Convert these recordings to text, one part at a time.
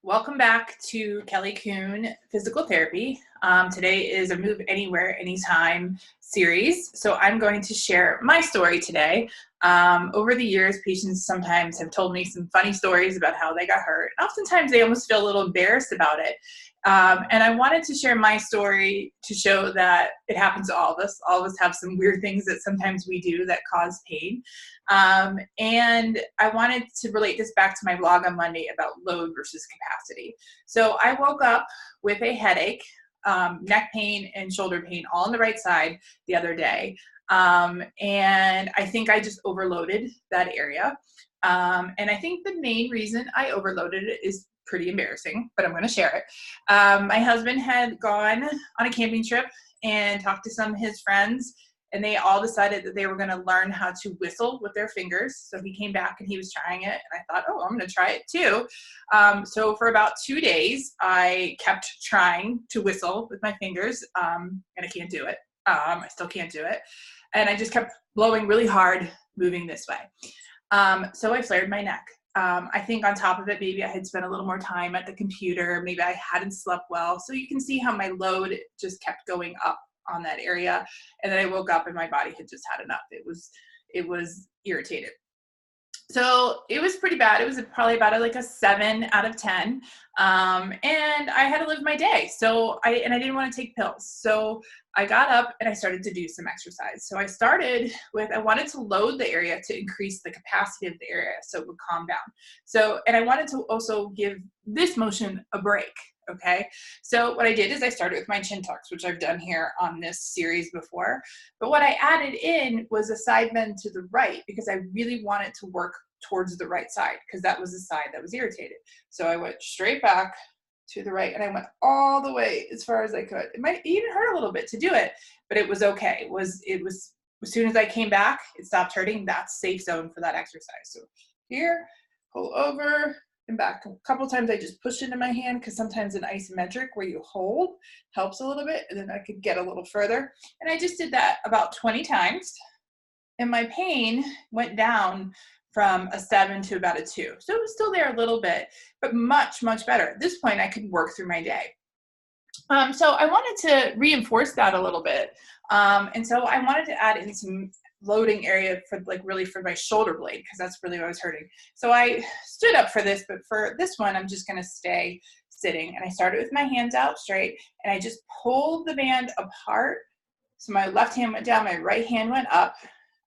Welcome back to Kelly Kuhn Physical Therapy. Today is a Move Anywhere, Anytime series. So I'm going to share my story today. Over the years, patients sometimes have told me some funny stories about how they got hurt. Oftentimes they almost feel a little embarrassed about it. And I wanted to share my story to show that it happens to all of us. All of us have some weird things that sometimes we do that cause pain. And I wanted to relate this back to my blog on Monday about load versus capacity. So I woke up with a headache, neck pain and shoulder pain all on the right side the other day. And I think I just overloaded that area. And I think the main reason I overloaded it is pretty embarrassing, but I'm going to share it. My husband had gone on a camping trip and talked to some of his friends, and they all decided that they were going to learn how to whistle with their fingers. So he came back and he was trying it, and I thought, oh, I'm going to try it too. So for about 2 days, I kept trying to whistle with my fingers, and I can't do it. I still can't do it. And I just kept blowing really hard, moving this way. So I flared my neck. I think on top of it, maybe I had spent a little more time at the computer. Maybe I hadn't slept well. So you can see how my load just kept going up on that area. And then I woke up and my body had just had enough. It was irritated. So it was pretty bad. It was probably about like a 7 out of 10. And I had to live my day. So I didn't want to take pills. So I got up and I started to do some exercise. So I started with, I wanted to load the area to increase the capacity of the area so it would calm down. So, and I wanted to also give this motion a break. Okay. So what I did is I started with my chin tucks, which I've done here on this series before. But what I added in was a side bend to the right because I really wanted to work towards the right side because that was the side that was irritated. So I went straight back to the right and I went all the way as far as I could. It might even hurt a little bit to do it, but it was okay. It was as soon as I came back, it stopped hurting. That's safe zone for that exercise. So here, pull over and back. A couple of times I just pushed into my hand because sometimes an isometric where you hold helps a little bit, and then I could get a little further. And I just did that about 20 times, and my pain went down from a 7 to about a 2. So it was still there a little bit, but much, much better. At this point, I could work through my day. So I wanted to reinforce that a little bit. And so I wanted to add in some loading area for really for my shoulder blade because that's really what I was hurting. So I stood up for this, but for this one, I'm just going to stay sitting. And I started with my hands out straight and I just pulled the band apart. So my left hand went down, my right hand went up.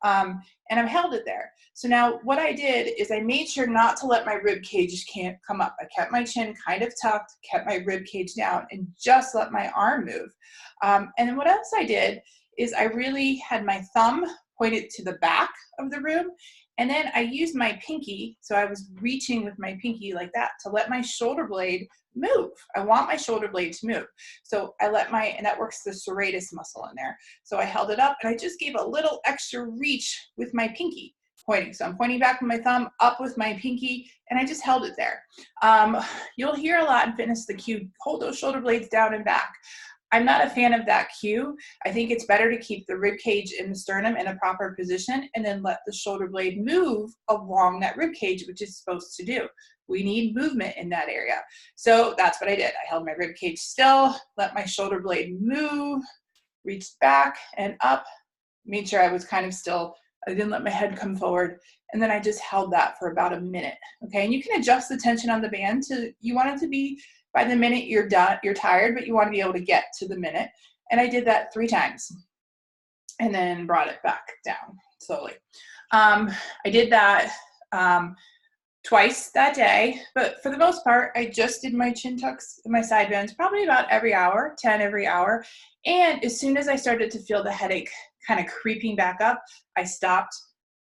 And I've held it there. So now what I did is I made sure not to let my rib cage can't come up. I kept my chin kind of tucked, kept my rib cage down, and just let my arm move. And then what else I did is I really had my thumb pointed to the back of the room. And then I used my pinky. So I was reaching with my pinky like that to let my shoulder blade move. I want my shoulder blade to move. So I let and that works the serratus muscle in there. So I held it up and I just gave a little extra reach with my pinky pointing. So I'm pointing back with my thumb, up with my pinky, and I just held it there. You'll hear a lot in fitness the cue, hold those shoulder blades down and back. I'm not a fan of that cue. I think it's better to keep the rib cage in the sternum in a proper position and then let the shoulder blade move along that rib cage, which it's supposed to do. We need movement in that area. So that's what I did. I held my rib cage still, let my shoulder blade move, reached back and up, made sure I was kind of still. I didn't let my head come forward. And then I just held that for about a minute. Okay. And you can adjust the tension on the band you want it to be by the minute you're done, you're tired, but you want to be able to get to the minute. And I did that 3 times and then brought it back down slowly. I did that twice that day, but for the most part, I just did my chin tucks and my side bends probably about every hour, 10 every hour. And as soon as I started to feel the headache kind of creeping back up, I stopped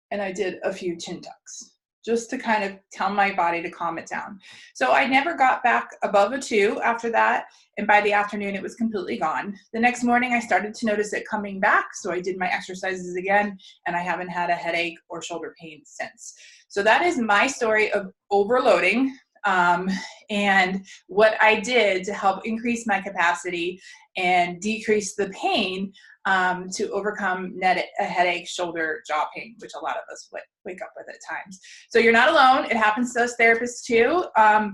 and I did a few chin tucks just to kind of tell my body to calm it down. So I never got back above a 2 after that. And by the afternoon, it was completely gone. The next morning, I started to notice it coming back. So I did my exercises again, and I haven't had a headache or shoulder pain since. So that is my story of overloading and what I did to help increase my capacity and decrease the pain to overcome a headache, shoulder, jaw pain, which a lot of us wake up with at times. So you're not alone. It happens to us therapists too,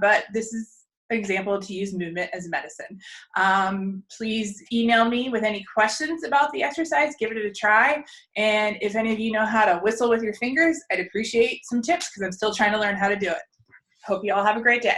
but this is example to use movement as medicine. Please email me with any questions about the exercise. Give it a try. And if any of you know how to whistle with your fingers, I'd appreciate some tips because I'm still trying to learn how to do it. Hope you all have a great day.